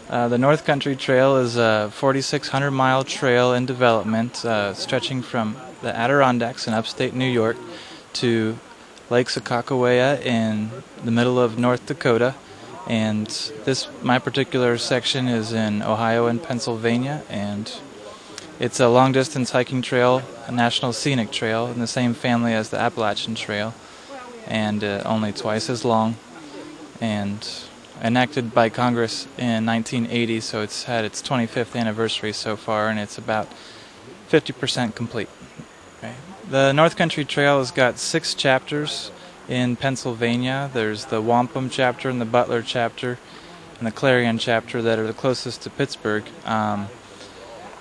The North Country Trail is a 4,600-mile trail in development stretching from the Adirondacks in upstate New York to Lake Sakakawea in the middle of North Dakota. And my particular section is in Ohio and Pennsylvania, and it's a long-distance hiking trail, a national scenic trail in the same family as the Appalachian Trail, and only twice as long, and enacted by Congress in 1980, so it's had its 25th anniversary so far, and it's about 50% complete. Okay. The North Country Trail has got 6 chapters in Pennsylvania. There's the Wampum chapter and the Butler chapter and the Clarion chapter that are the closest to Pittsburgh.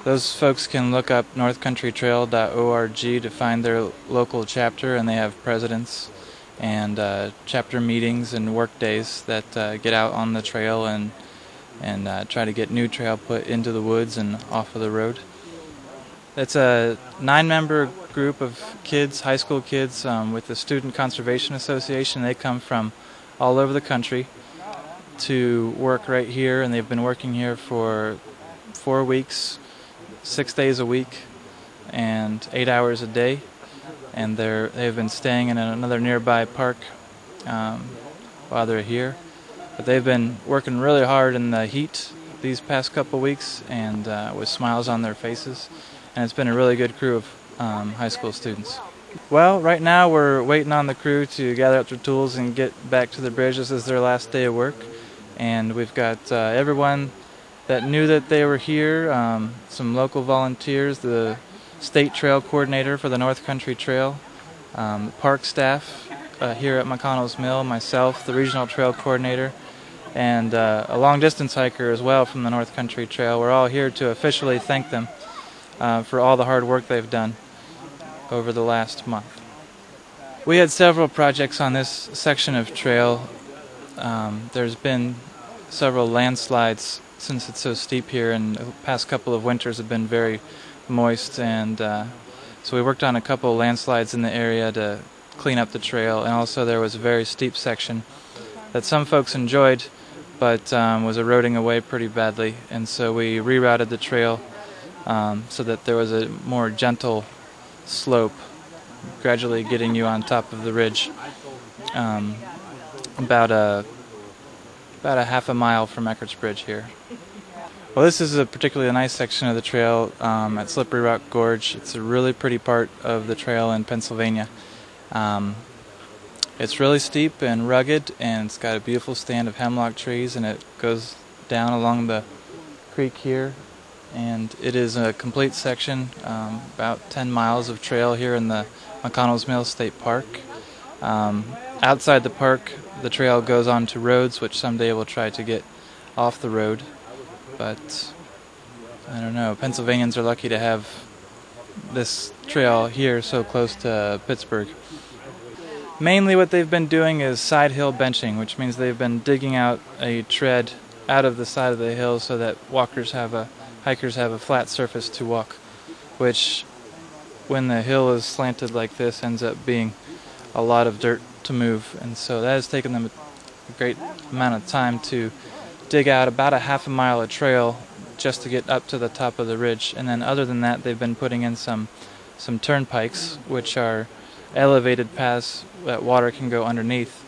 Those folks can look up northcountrytrail.org to find their local chapter, and they have presidents and chapter meetings and work days that get out on the trail and try to get new trail put into the woods and off of the road. It's a 9-member group of kids, high school kids, with the Student Conservation Association. They come from all over the country to work right here, and they've been working here for 4 weeks, 6 days a week, and 8 hours a day. And they've been staying in another nearby park while they're here. But they've been working really hard in the heat these past couple weeks, and with smiles on their faces. And it's been a really good crew of high school students. Well, right now we're waiting on the crew to gather up their tools and get back to the bridge. This is their last day of work, and we've got everyone that knew that they were here, some local volunteers, the state trail coordinator for the North Country Trail, park staff here at McConnell's Mill, myself, the regional trail coordinator, and a long-distance hiker as well from the North Country Trail. We're all here to officially thank them for all the hard work they've done over the last month. We had several projects on this section of trail. There's been several landslides since it's so steep here, and the past couple of winters have been very moist, and so we worked on a couple of landslides in the area to clean up the trail. And also there was a very steep section that some folks enjoyed, but was eroding away pretty badly, and so we rerouted the trail so that there was a more gentle slope, gradually getting you on top of the ridge, about a half a mile from Eckert's Bridge here. Well, this is a particularly nice section of the trail at Slippery Rock Gorge. It's a really pretty part of the trail in Pennsylvania. It's really steep and rugged, and it's got a beautiful stand of hemlock trees, and it goes down along the creek here. And it is a complete section, about 10 miles of trail here in the McConnell's Mill State Park. Outside the park, the trail goes on to roads, which someday we'll try to get off the road. But I don't know, Pennsylvanians are lucky to have this trail here so close to Pittsburgh. Mainly what they've been doing is side hill benching, which means they've been digging out a tread out of the side of the hill so that hikers have a flat surface to walk, which when the hill is slanted like this ends up being a lot of dirt to move. And so that has taken them a great amount of time to dig out about a half a mile of trail just to get up to the top of the ridge. And then other than that, they've been putting in some turnpikes, which are elevated paths that water can go underneath,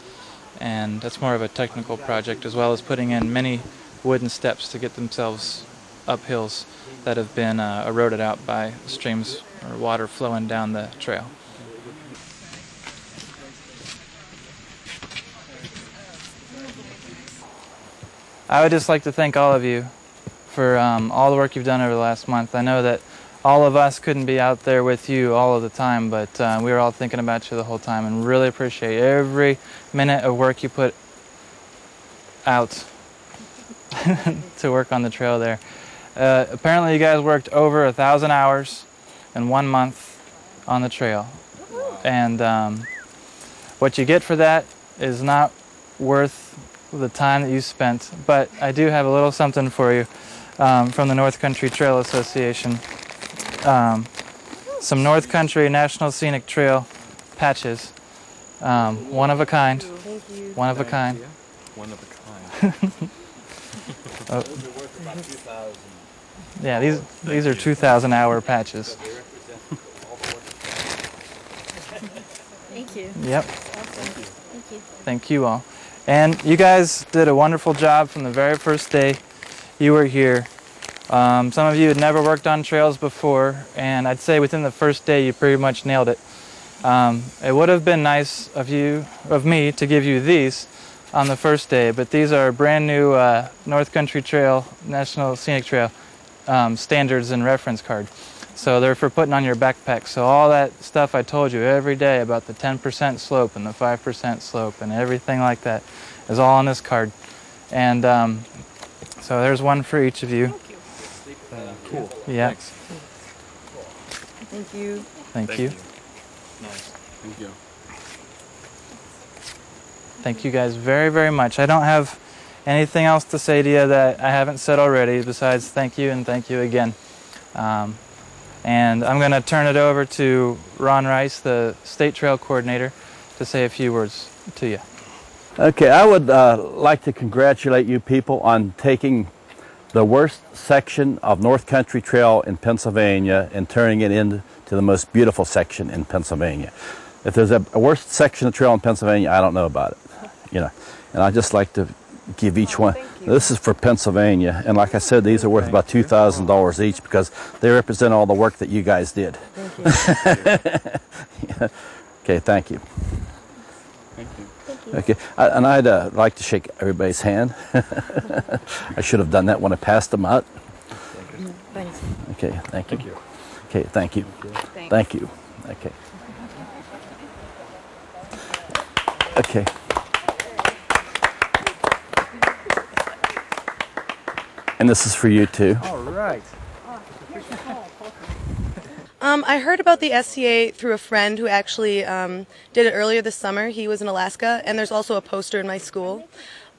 and that's more of a technical project, as well as putting in many wooden steps to get themselves up hills that have been eroded out by streams or water flowing down the trail. I would just like to thank all of you for all the work you've done over the last month. I know that all of us couldn't be out there with you all of the time, but we were all thinking about you the whole time, and really appreciate every minute of work you put out to work on the trail there. Apparently you guys worked over 1,000 hours in 1 month on the trail, and what you get for that is not worth the time that you spent, but I do have a little something for you from the North Country Trail Association. Some North Country National Scenic Trail patches, one of a kind. One of a kind. One of a kind. Oh. Yeah, these are 2,000-hour patches. Thank you. Yep. Awesome. Thank you. Thank you all. And you guys did a wonderful job from the very first day you were here. Some of you had never worked on trails before, and I'd say within the first day you pretty much nailed it. It would have been nice of me to give you these on the first day, but these are brand new North Country Trail, National Scenic Trail standards and reference card. So they're for putting on your backpack. So all that stuff I told you every day about the 10% slope and the 5% slope and everything like that is all on this card. And so there's one for each of you. Cool. Yeah. Thanks. Thank you. Thank you. Nice. Thank you. Thank you guys very, very much. I don't have anything else to say to you that I haven't said already besides thank you and thank you again. And I'm going to turn it over to Ron Rice, the State Trail Coordinator, to say a few words to you. Okay, I would like to congratulate you people on taking the worst section of North Country Trail in Pennsylvania and turning it into the most beautiful section in Pennsylvania. If there's a worst section of trail in Pennsylvania, I don't know about it, you know. And I'd just like to give each one. This is for Pennsylvania, and like I said, these are worth about $2,000 each because they represent all the work that you guys did. Thank you. Okay, thank you. Thank you. Thank you. Okay, and I'd like to shake everybody's hand. I should have done that when I passed them out. Thanks. Okay, thank you. Thank you. Okay, thank you. Thanks. Thank you. Okay. Okay. And this is for you too. All right. I heard about the SCA through a friend who actually did it earlier this summer. He was in Alaska, and there's also a poster in my school.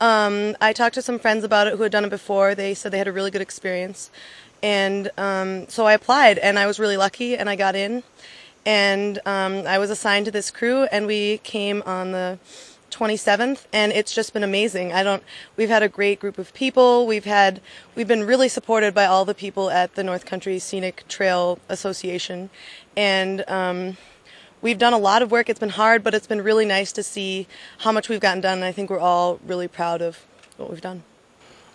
I talked to some friends about it who had done it before. They said they had a really good experience. And so I applied, and I was really lucky, and I got in. And I was assigned to this crew, and we came on the 27th, and it's just been amazing. We've had a great group of people. We've been really supported by all the people at the North Country Scenic Trail Association, and we've done a lot of work. It's been hard, but it's been really nice to see how much we've gotten done, and I think we're all really proud of what we've done.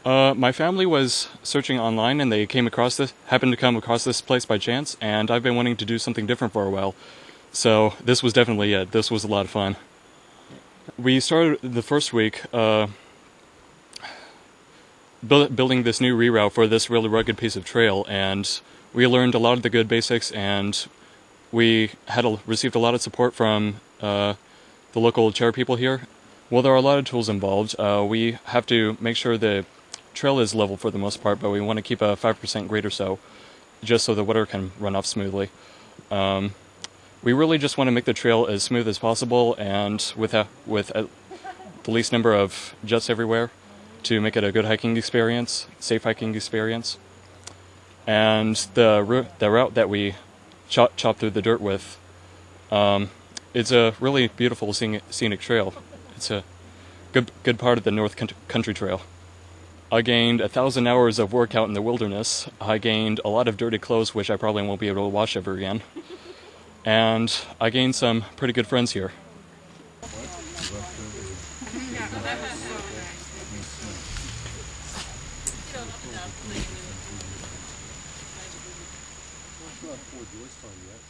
My family was searching online, and they happened to come across this place by chance, and I've been wanting to do something different for a while. So this was definitely it. This was a lot of fun. We started the first week building this new reroute for this really rugged piece of trail, and we learned a lot of the good basics, and we received a lot of support from the local chair people here. Well, there are a lot of tools involved. We have to make sure the trail is level for the most part, but we want to keep a 5% grade or so, just so the water can run off smoothly. We really just want to make the trail as smooth as possible and with the least number of juts everywhere to make it a good hiking experience, safe hiking experience. And the route that we chop through the dirt with, it's a really beautiful scenic trail. It's a good part of the North Country Trail. I gained 1,000 hours of work out in the wilderness. I gained a lot of dirty clothes, which I probably won't be able to wash ever again. And I gained some pretty good friends here. Not for Joyce time yet.